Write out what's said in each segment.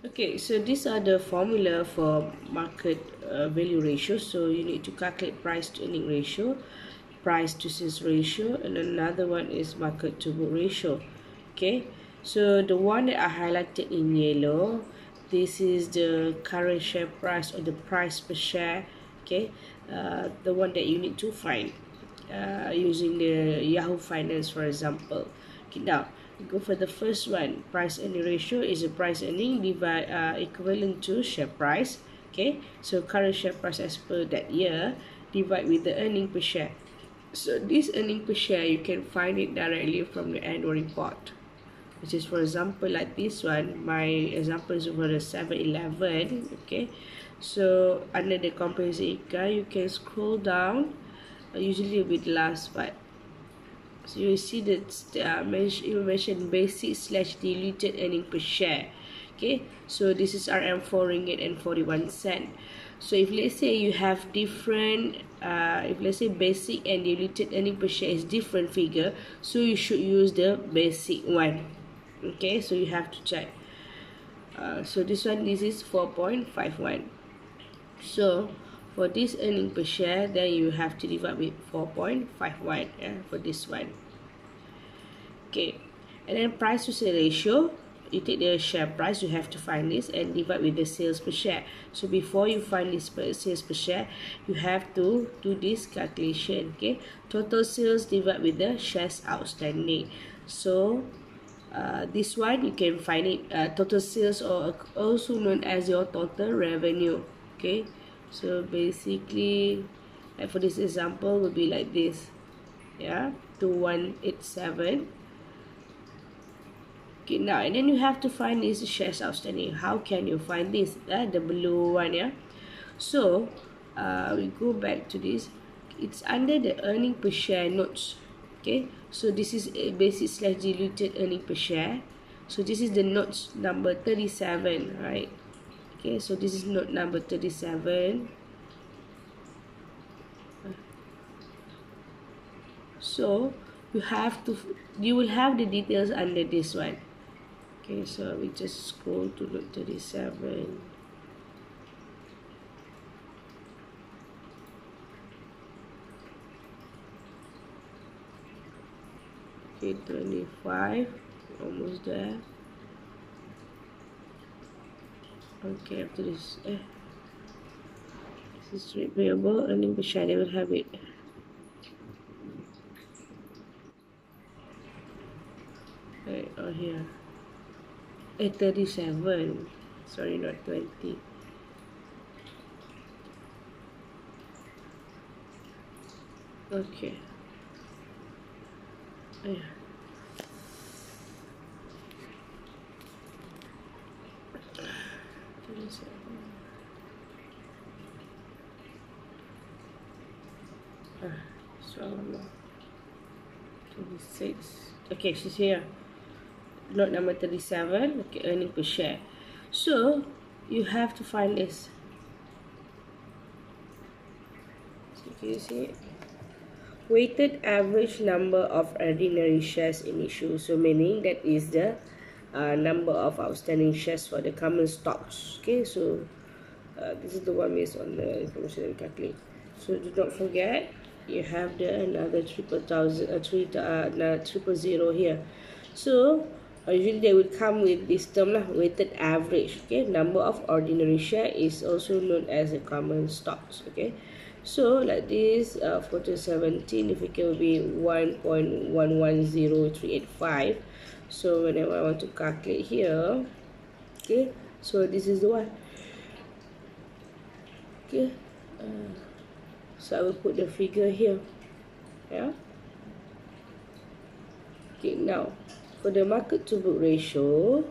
Okay, so these are the formula for market value ratio. So you need to calculate price to earning ratio, price to sales ratio, and another one is market to book ratio. Okay, so the one that I highlighted in yellow, this is the current share price or the price per share. Okay, the one that you need to find using the Yahoo Finance, for example. Okay, now go for the first one. Price earning ratio is a price earning divide equivalent to share price. Okay, so current share price as per that year divide with the earning per share. So this earning per share, you can find it directly from the annual report, which is, for example, like this one. My example is for the 7-Eleven. Okay, so under the comprehensive income, you can scroll down, usually with the last part. So you see that you mentioned basic slash diluted earning per share. Okay, so this is RM4 ringgit and 41 cent. So if let's say you have different, if let's say basic and diluted earning per share is different figure, so you should use the basic one. Okay, so you have to check. So this one, this is 4.51. So for this earning per share, then you have to divide with 4.51 for this one. Okay, and then price to sales ratio, you take the share price, you have to find this and divide with the sales per share. So before you find this sales per share, you have to do this calculation. Okay, total sales divide with the shares outstanding. So this one you can find it total sales, or also known as your total revenue. Okay, so basically, like for this example, will be like this. Yeah, 2187. Okay, now and then you have to find this shares outstanding. How can you find this? The blue one, yeah. So we go back to this. It's under the earning per share notes. Okay, so this is a basic slash diluted earning per share. So this is the notes number 37, right? Okay, so this is note number 37. So you will have the details under this one. Okay, so we just scroll to note 37. Okay, 25, almost there. Okay, after this, this is trade payable, earning per share, they will have it. Right, or here. 37. Sorry, not 20. Okay. Yeah. So 26. Okay, she's here. Note number 37. Okay, earning per share. So you have to find this. So can you see it? Weighted average number of ordinary shares in issue. So meaning that is the number of outstanding shares for the common stocks. Okay, so this is the one based on the information that we calculate. So do not forget, you have the another triple zero here. So usually they will come with this term lah, weighted average. Okay, number of ordinary share is also known as the common stocks. Okay, so like this, for 2017, if it can be 1.110385. So whenever I want to calculate here, okay, so this is the one. Okay, so I will put the figure here. Yeah. Okay, now for the market to book ratio,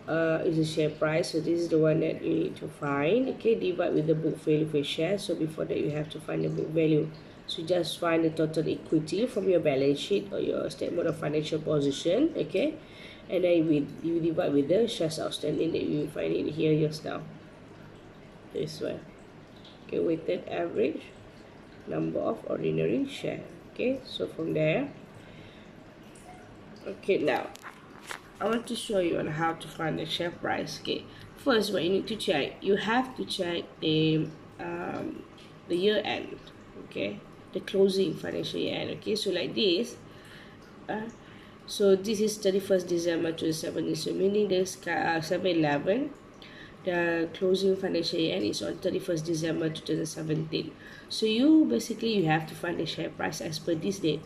is the share price. So this is the one that you need to find. Okay, divide with the book value per share. So before that, you have to find the book value. So just find the total equity from your balance sheet or your statement of financial position. Okay, and then you divide with the shares outstanding that you find it here just now. This one. Okay, weighted average number of ordinary share. Okay, so from there, okay, now I want to show you on how to find the share price. Okay, first what you need to check, you have to check the year end. Okay, the closing financial year end. Okay, so like this, so this is 31st December 2017, so meaning this 7-Eleven, the closing financial year end is on 31st December 2017. So you have to find the share price as per this date.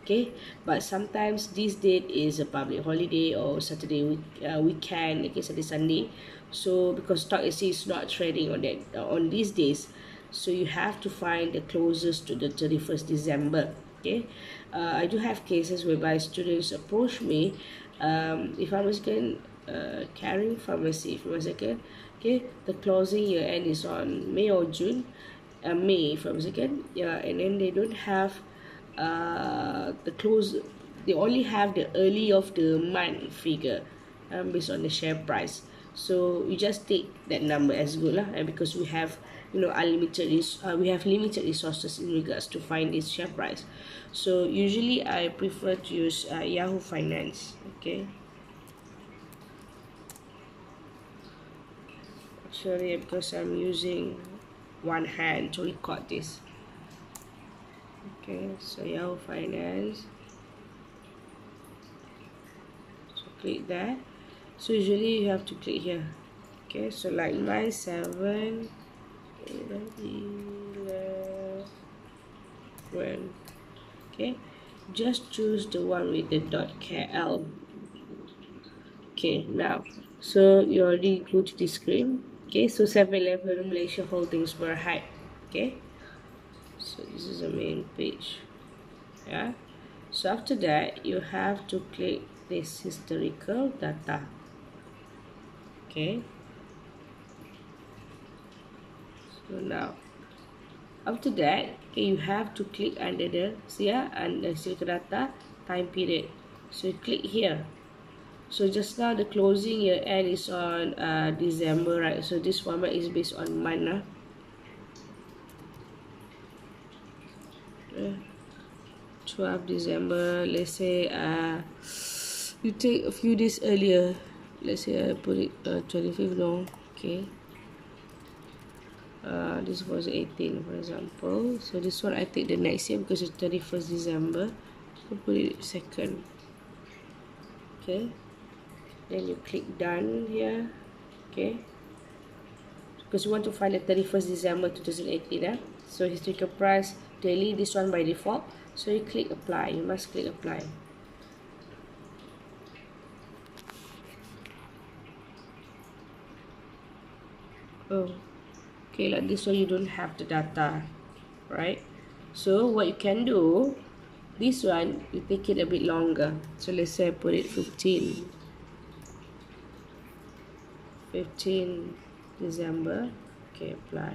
Okay, but sometimes this date is a public holiday or Saturday weekend, okay, Saturday Sunday. So because stock exchange is not trading on that on these days, so you have to find the closest to the 31st December. Okay, I do have cases whereby students approach me, if I was going carrying pharmacy for a second. Okay, the closing year end is on May or June, May for a second, yeah, and then they don't have the close, they only have the early of the month figure, based on the share price. So you just take that number as good lah, and because we have, unlimited we have limited resources in regards to find this share price. So usually I prefer to use Yahoo Finance. Okay, sorry because I'm using one hand to record this. Okay, so Yahoo Finance, so click that. So usually you have to click here. Okay, so like 9/7 11. Okay, just choose the one with the .kl. Okay, now so you already go to the screen. Okay, so 7-Eleven Malaysia Holdings Berhad. Okay, so this is the main page. Yeah, so after that you have to click this historical data. Okay, so now after that, okay, you have to click under the and the historical data time period. So you click here. So just now the closing year end is on December, right? So this format is based on month. 12 December, let's say you take a few days earlier, let's say I put it 25th long. Okay, this was 18 for example, so this one I take the next year because it's 31st December, so put it 2nd. Okay, then you click done here. Okay, because you want to find the 31st December 2018. So historical price daily, this one by default, so you click apply. You must click apply. Oh, okay, like this one you don't have the data, right? So what you can do, this one you take it a bit longer, so let's say I put it 15 December. Okay, apply.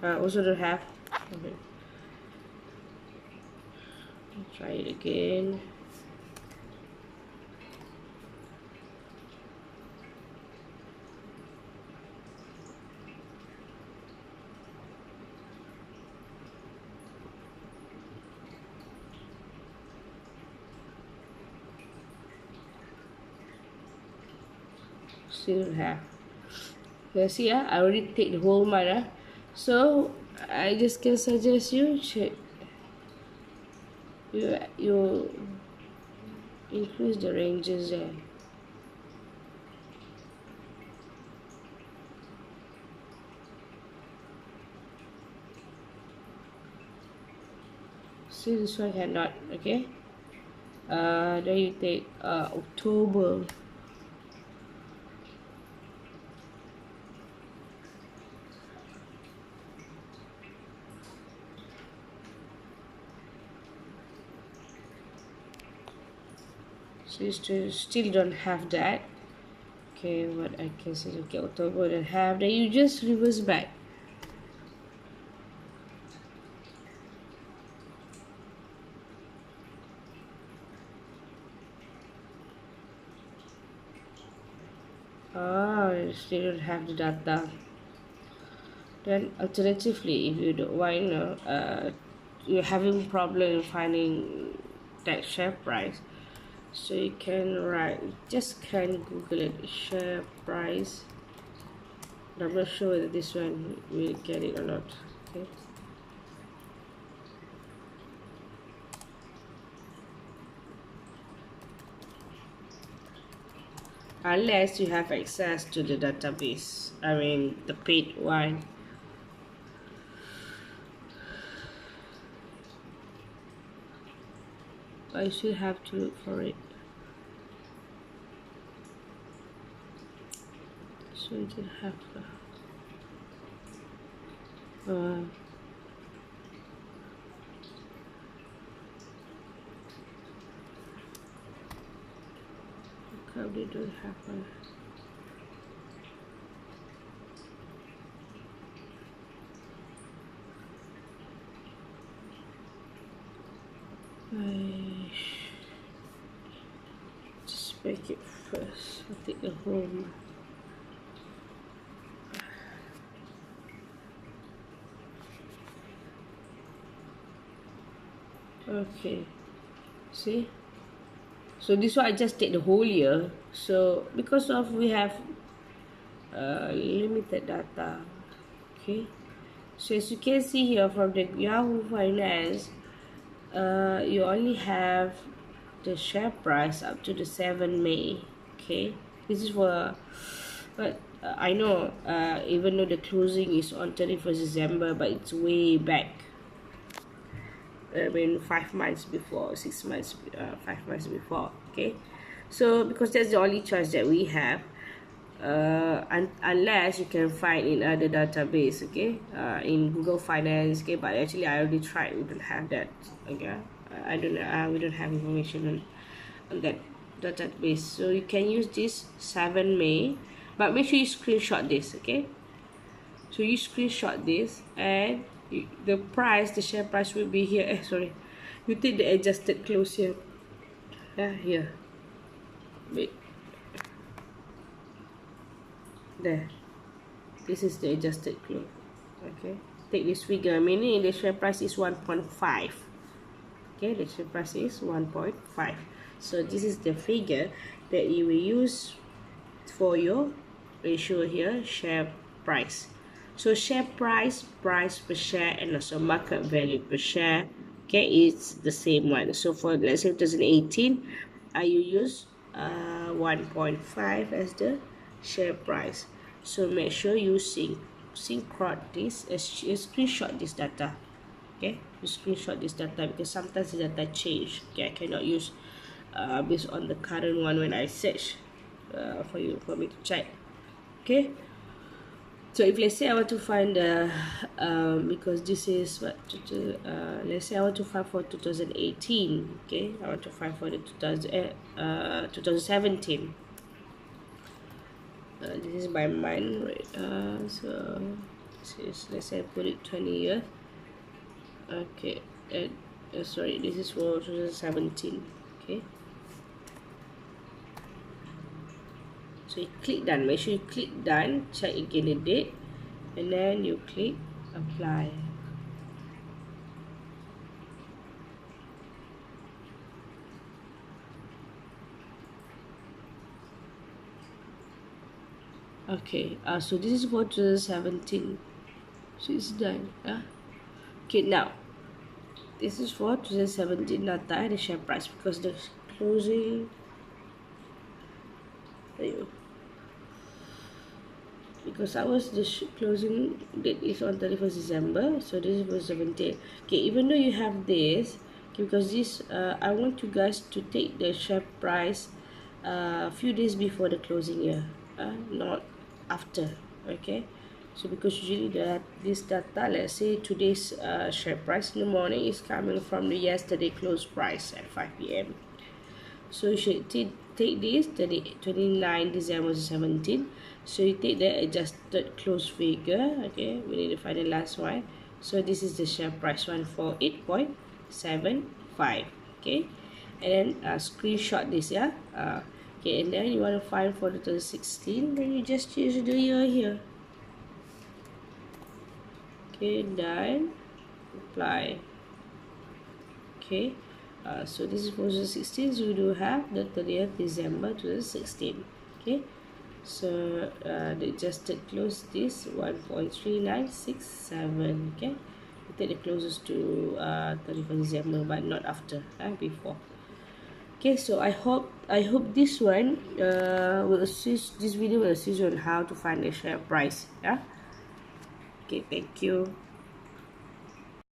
Also don't have. Okay, try it again. Still don't have. Okay, see, I already take the whole month. So I just can suggest you check. You increase the ranges there. See, this one cannot. Okay, then you take October. So you still don't have that. Okay, what I can say, okay, October don't have, then you just reverse back. You still don't have the data. Then alternatively, if you don't want you're having problem finding that share price, so you can write, just can Google it, share price. I'm not sure whether this one will get it or not. Okay, unless you have access to the database, I mean the paid one. I should have to look for it. So you can have probably don't have one. Just make it first. I'll take the home. Okay, see, so this one I just take the whole year. So because of we have limited data. Okay, so as you can see here from the Yahoo Finance, you only have the share price up to the 7 May. Okay, this is for, but I know even though the closing is on 31st December, but it's way back. I mean 5 months before, 6 months, 5 months before. Okay, so because that's the only choice that we have, unless you can find in other database, okay, in Google Finance. Okay, but actually I already tried, we don't have that. Okay, we don't have information on that database. So you can use this 7 May, but make sure you screenshot this. Okay, so you screenshot this, and the price, the share price will be here. Sorry, you take the adjusted close here. Here, wait, there, this is the adjusted close. Okay, take this figure, meaning the share price is 1.5. okay, the share price is 1.5. so this is the figure that you will use for your ratio here, share price. So share price, price per share, and also market value per share, okay, it's the same one. So for, let's say 2018, you use 1.5 as the share price. So make sure you screenshot this, screenshot this data. Okay, you screenshot this data, because sometimes the data change. Okay, I cannot use based on the current one when I search for me to check. Okay, so if let's say I want to find the because this is what let's say I want to find for 2018. Okay, I want to find for the 2017. This is by month, right? So this is, let's say I put it 20 years. Okay, and sorry, this is for 2017. Okay, so you click done. Make sure you click done, check again the date, and then you click apply. Okay, so this is for 2017, so it's done. Okay, now this is for 2017 data, the share price, because the closing, because ours the closing date is on 31st December, so this is for 17. Okay, even though you have this, okay, because this I want you guys to take the share price a few days before the closing year, not after. Okay, so because usually this data, let's say today's share price in the morning is coming from the yesterday close price at 5 p.m. so you should take this 29 December 17. So you take the adjusted close figure. Okay, we need to find the last one. So this is the share price, 148.75. okay, and then screenshot this. Okay, and then you want to find for the 2016, then you just choose the year here. Okay, done, apply. Okay, so this is for 2016. So we do have the 30th December 2016. Okay, so the adjusted close this 1.3967. Okay, we take the closest to 31st December, but not after, before. Okay, so I hope this one will assist, this video will assist you on how to find the share price. Yeah, okay, thank you.